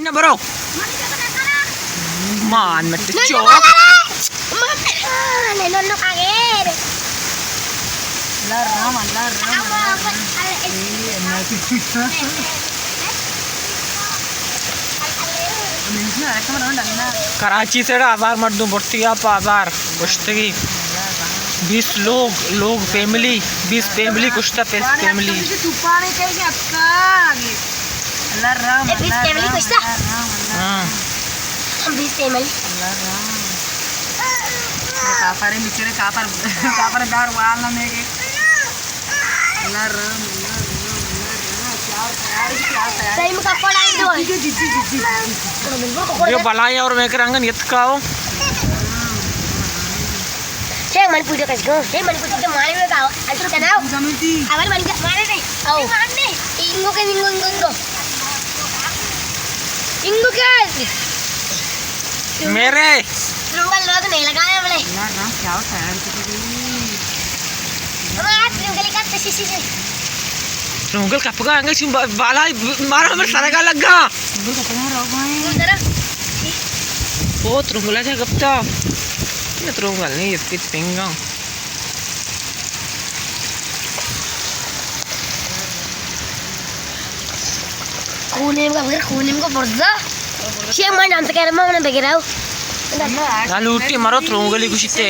ना bro. Man mati cok. Nonok kaget. Larram. Karachi से आज़ार मर्दों बर्तिया बाजार कुश्तगी 20 लोग फैमिली 20 फैमिली कुश्ता फैमिली यो बलाई और मैं करंगन यत्काओ Saya mani puja kasih kau. Saya mani puja mana mana kau. Atur kenal. Awal mani mana ni? Oh. Ingo kan ingo. Ingo kan. मेरे Tunggal lo tu ni लगाया boleh. Amat tunggal ikat sisi. ट्रंगल कपगा अंगे सिम बाला मारा मेरे सारा का लगा ओ ट्रंगल आजा गप्ता ये ट्रंगल नहीं ये पिच पिंगा खूने में को पर्दा siang mana nanti kira mana begirau lalu uti maro ट्रंगल ही कुछ ते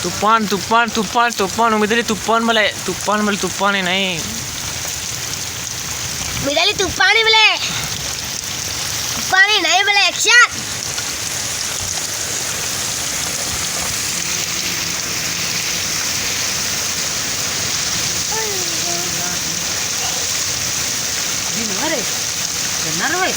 तूफान बोले तूफान उम्मीद तूफान बोले तूफान है नहीं मिडाली तूफान नहीं बोले एक्शन Benar weh.